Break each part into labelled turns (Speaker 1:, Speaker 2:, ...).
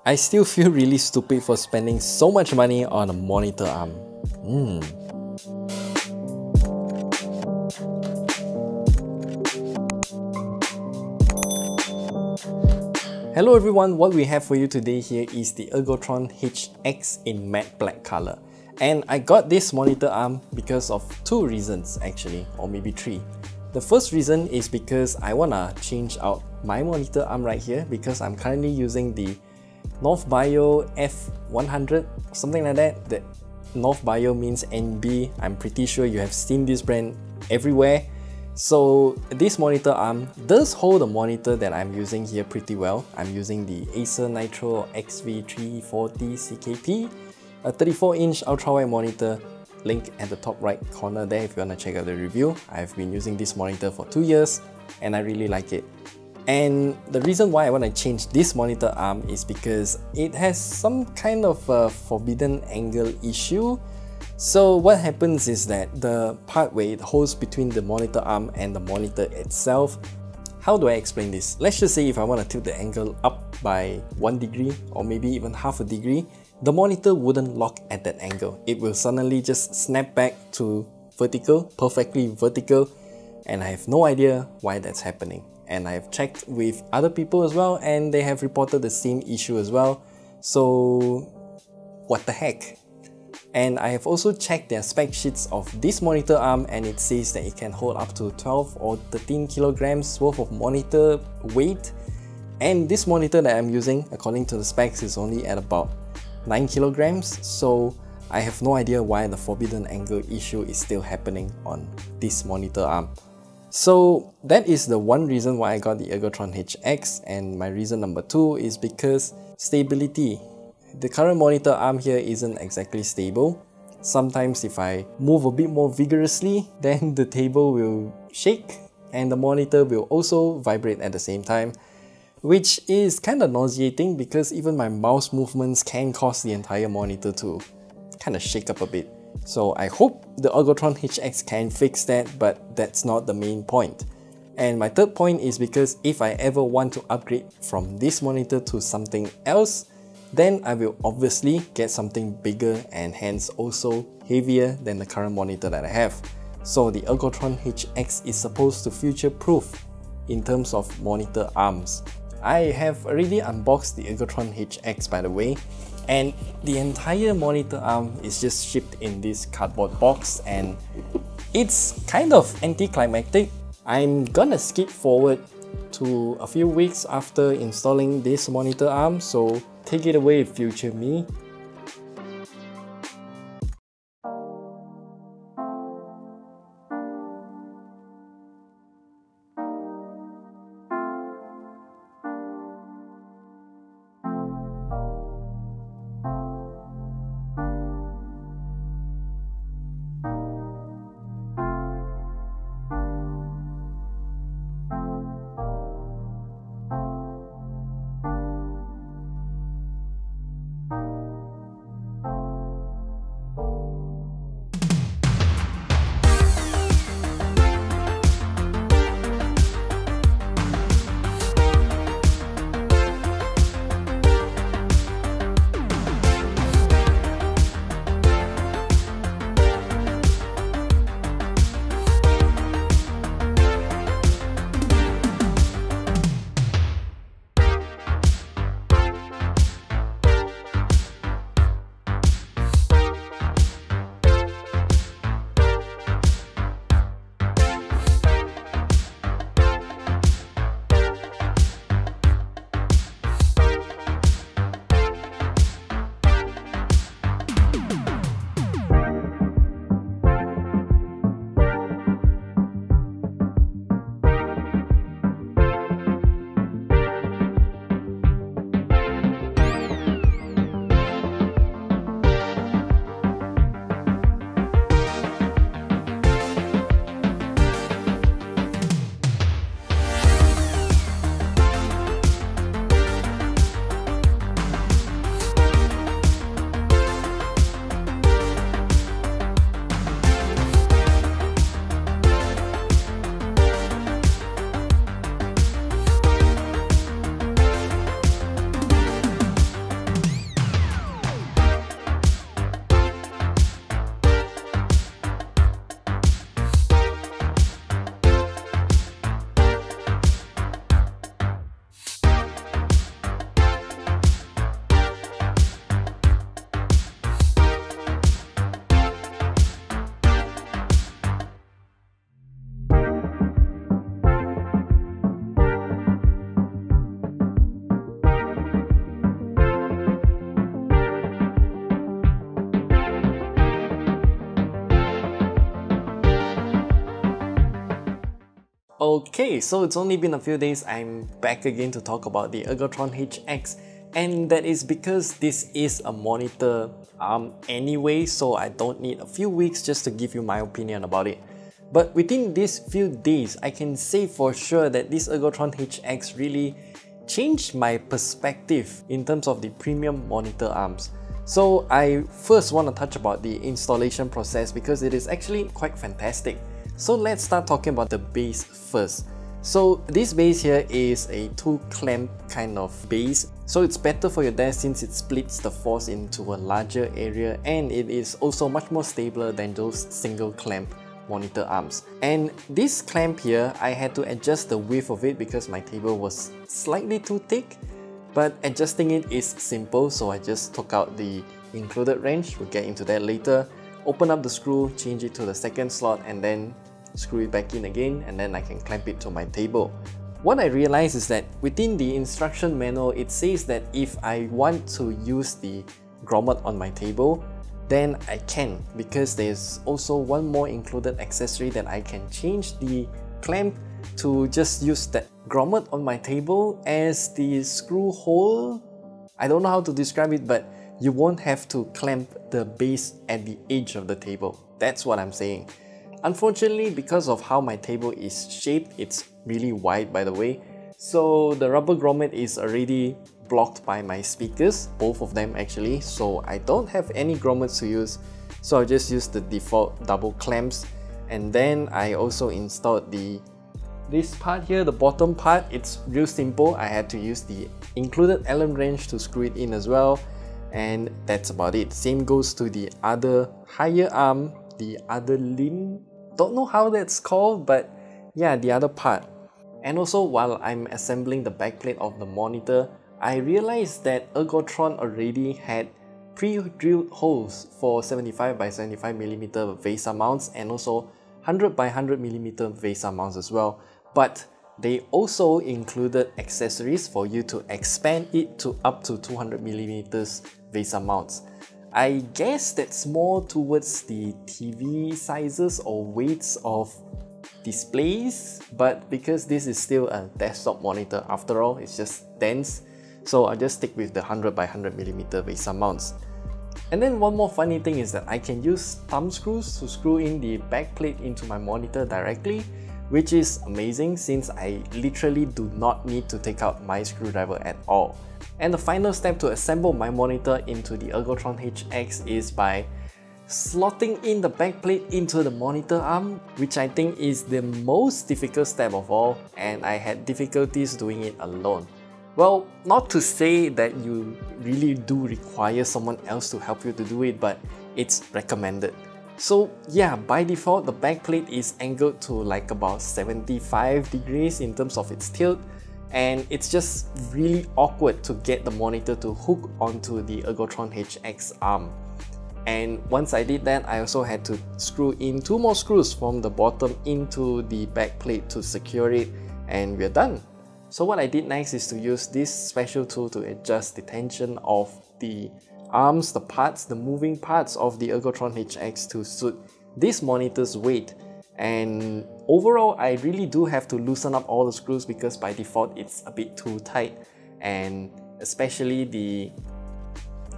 Speaker 1: I still feel really stupid for spending so much money on a monitor arm. Hello everyone, what we have for you today here is the Ergotron HX in matte black color. And I got this monitor arm because of two reasons actually, or maybe three. The first reason is because I wanna change out my monitor arm right here because I'm currently using the Northbio F100, something like that. The Northbio means NB. I'm pretty sure you have seen this brand everywhere. So this monitor arm does hold the monitor that I'm using here pretty well. I'm using the Acer Nitro XV340 CKP, a 34-inch ultrawide monitor, link at the top right corner there if you want to check out the review. I've been using this monitor for 2 years and I really like it. And the reason why I want to change this monitor arm is because it has some kind of a forbidden angle issue. So what happens is that the part where it holds between the monitor arm and the monitor itself, how do I explain this? Let's just say if I want to tilt the angle up by 1 degree or maybe even half a degree, the monitor wouldn't lock at that angle. It will suddenly just snap back to vertical, perfectly vertical, and I have no idea why that's happening. And I've checked with other people as well and they have reported the same issue as well. So what the heck? And I have also checked their spec sheets of this monitor arm and it says that it can hold up to 12 or 13 kilograms worth of monitor weight. And this monitor that I'm using, according to the specs, is only at about 9 kilograms. So I have no idea why the forbidden angle issue is still happening on this monitor arm. So that is the one reason why I got the Ergotron HX, and my reason number two is because stability. The current monitor arm here isn't exactly stable. Sometimes if I move a bit more vigorously, then the table will shake and the monitor will also vibrate at the same time, which is kind of nauseating because even my mouse movements can cause the entire monitor to kind of shake up a bit. So I hope the Ergotron HX can fix that, but that's not the main point. And my third point is because if I ever want to upgrade from this monitor to something else, then I will obviously get something bigger and hence also heavier than the current monitor that I have. So the Ergotron HX is supposed to future-proof in terms of monitor arms. I have already unboxed the Ergotron HX by the way, and the entire monitor arm is just shipped in this cardboard box and it's kind of anticlimactic. I'm gonna skip forward to a few weeks after installing this monitor arm, so take it away, future me. Okay, so it's only been a few days. I'm back again to talk about the Ergotron HX, and that is because this is a monitor arm anyway, so I don't need a few weeks just to give you my opinion about it. But within these few days, I can say for sure that this Ergotron HX really changed my perspective in terms of the premium monitor arms. So I first want to touch about the installation process because it is actually quite fantastic. So let's start talking about the base first. So this base here is a 2-clamp kind of base. So it's better for your desk since it splits the force into a larger area, and it is also much more stable than those single clamp monitor arms. And this clamp here, I had to adjust the width of it because my table was slightly too thick, but adjusting it is simple, so I just took out the included wrench. We'll get into that later. Open up the screw, change it to the second slot, and then screw it back in again, and then I can clamp it to my table. What I realized is that within the instruction manual, it says that if I want to use the grommet on my table, then I can, because there's also one more included accessory that I can change the clamp to just use that grommet on my table as the screw hole. I don't know how to describe it, but you won't have to clamp the base at the edge of the table. That's what I'm saying. Unfortunately, because of how my table is shaped, it's really wide by the way, so the rubber grommet is already blocked by my speakers, both of them actually, so I don't have any grommets to use, so I just use the default double clamps. And then I also installed this part here, the bottom part. It's real simple. I had to use the included Allen wrench to screw it in as well, and that's about it. Same goes to the other higher arm, the other limb, don't know how that's called, but yeah, the other part. And also, while I'm assembling the backplate of the monitor, I realized that Ergotron already had pre-drilled holes for 75 by 75mm VESA mounts and also 100 by 100mm VESA mounts as well, but they also included accessories for you to expand it to up to 200mm VESA mounts. I guess that's more towards the TV sizes or weights of displays, but because this is still a desktop monitor after all, it's just dense, so I'll just stick with the 100 by 100mm VESA mounts. And then one more funny thing is that I can use thumb screws to screw in the backplate into my monitor directly, which is amazing since I literally do not need to take out my screwdriver at all. And the final step to assemble my monitor into the Ergotron HX is by slotting in the backplate into the monitor arm, which I think is the most difficult step of all, and I had difficulties doing it alone. Well, not to say that you really do require someone else to help you to do it, but it's recommended. So yeah, by default the backplate is angled to like about 75 degrees in terms of its tilt, and it's just really awkward to get the monitor to hook onto the Ergotron HX arm. And once I did that, I also had to screw in 2 more screws from the bottom into the backplate to secure it, and we're done. So what I did next is to use this special tool to adjust the tension of the arms, the parts, the moving parts of the Ergotron HX to suit this monitor's weight. And overall, I really do have to loosen up all the screws because by default it's a bit too tight, and especially the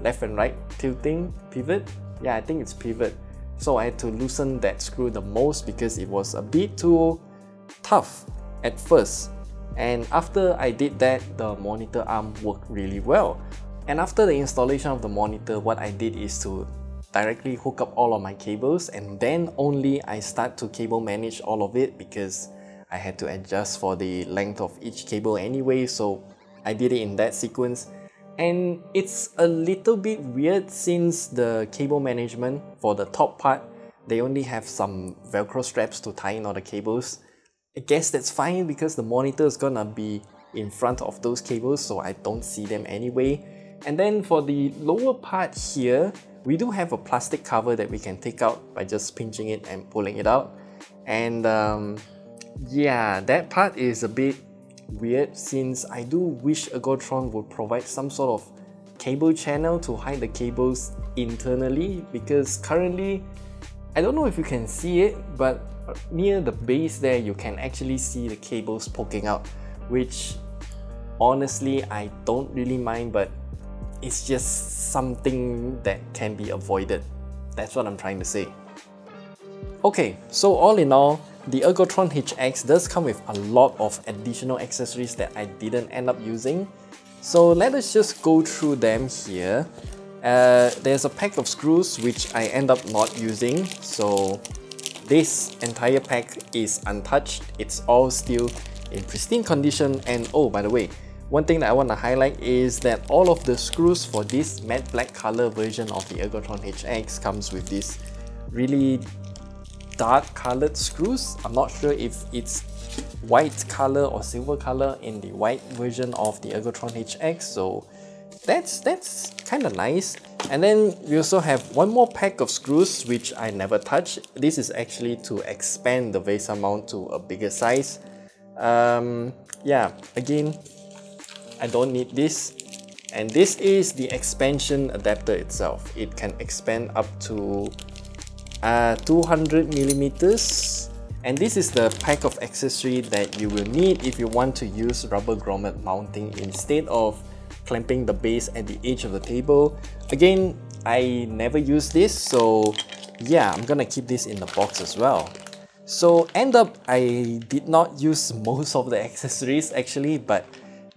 Speaker 1: left and right tilting pivot. Yeah, I think it's pivot. So I had to loosen that screw the most because it was a bit too tough at first. And after I did that, the monitor arm worked really well. And after the installation of the monitor, what I did is to directly hook up all of my cables, and then only I start to cable manage all of it because I had to adjust for the length of each cable anyway, so I did it in that sequence. And it's a little bit weird since the cable management for the top part, they only have some Velcro straps to tie in all the cables. I guess that's fine because the monitor is gonna be in front of those cables, so I don't see them anyway. And then for the lower part here, we do have a plastic cover that we can take out by just pinching it and pulling it out. And yeah, that part is a bit weird since I do wish Ergotron would provide some sort of cable channel to hide the cables internally, because currently, I don't know if you can see it, but near the base there, you can actually see the cables poking out, which honestly I don't really mind, but it's just something that can be avoided. That's what I'm trying to say. Okay, so all in all, the Ergotron HX does come with a lot of additional accessories that I didn't end up using. So let us just go through them here. There's a pack of screws which I end up not using. So this entire pack is untouched. It's all still in pristine condition. And oh, by the way, one thing that I want to highlight is that all of the screws for this matte black color version of the Ergotron HX comes with this really dark colored screws. I'm not sure if it's white color or silver color in the white version of the Ergotron HX, so that's kind of nice. And then we also have one more pack of screws which I never touch. This is actually to expand the VESA mount to a bigger size. Yeah, again, I don't need this. And this is the expansion adapter itself. It can expand up to 200 millimeters, and this is the pack of accessory that you will need if you want to use rubber grommet mounting instead of clamping the base at the edge of the table. Again, I never use this, so yeah, I'm gonna keep this in the box as well. So end up, I did not use most of the accessories actually, but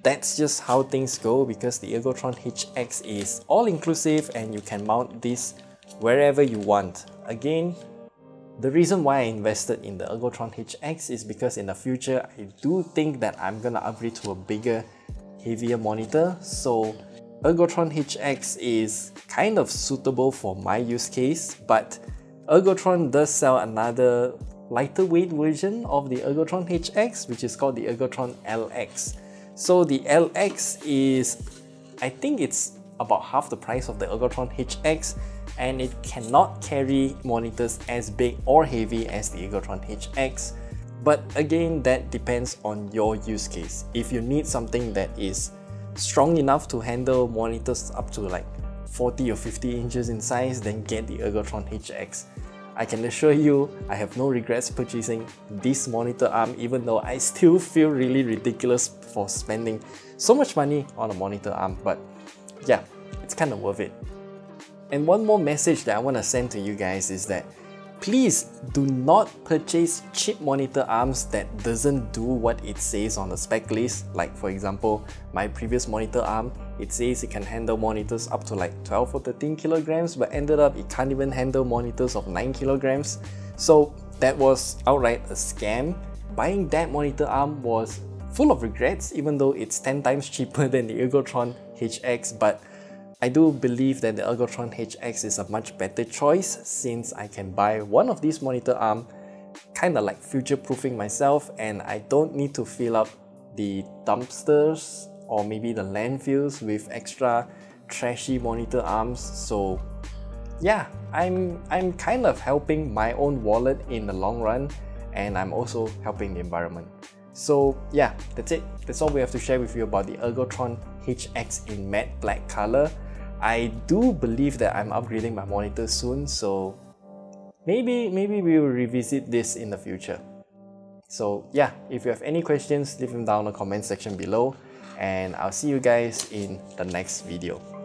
Speaker 1: that's just how things go because the Ergotron HX is all inclusive and you can mount this wherever you want. Again, the reason why I invested in the Ergotron HX is because in the future, I do think that I'm gonna upgrade to a bigger, heavier monitor. So Ergotron HX is kind of suitable for my use case, but Ergotron does sell another lighter weight version of the Ergotron HX, which is called the Ergotron Lx. So the Lx is, I think it's about half the price of the Ergotron HX, and it cannot carry monitors as big or heavy as the Ergotron HX. But again, that depends on your use case. If you need something that is strong enough to handle monitors up to like 40 or 50 inches in size, then get the Ergotron HX. I can assure you, I have no regrets purchasing this monitor arm, even though I still feel really ridiculous for spending so much money on a monitor arm, but yeah, it's kind of worth it. And one more message that I want to send to you guys is that please do not purchase cheap monitor arms that doesn't do what it says on the spec list. Like for example, my previous monitor arm, it says it can handle monitors up to like 12 or 13 kilograms, but ended up it can't even handle monitors of 9 kilograms. So that was outright a scam. Buying that monitor arm was full of regrets, even though it's 10 times cheaper than the Ergotron HX, but I do believe that the Ergotron HX is a much better choice since I can buy one of these monitor arms, kind of like future-proofing myself, and I don't need to fill up the dumpsters or maybe the landfills with extra trashy monitor arms. So yeah, I'm kind of helping my own wallet in the long run, and I'm also helping the environment. So yeah, that's it. That's all we have to share with you about the Ergotron HX in matte black color. I do believe that I'm upgrading my monitor soon, so maybe we will revisit this in the future. So yeah, if you have any questions, leave them down in the comment section below, and I'll see you guys in the next video.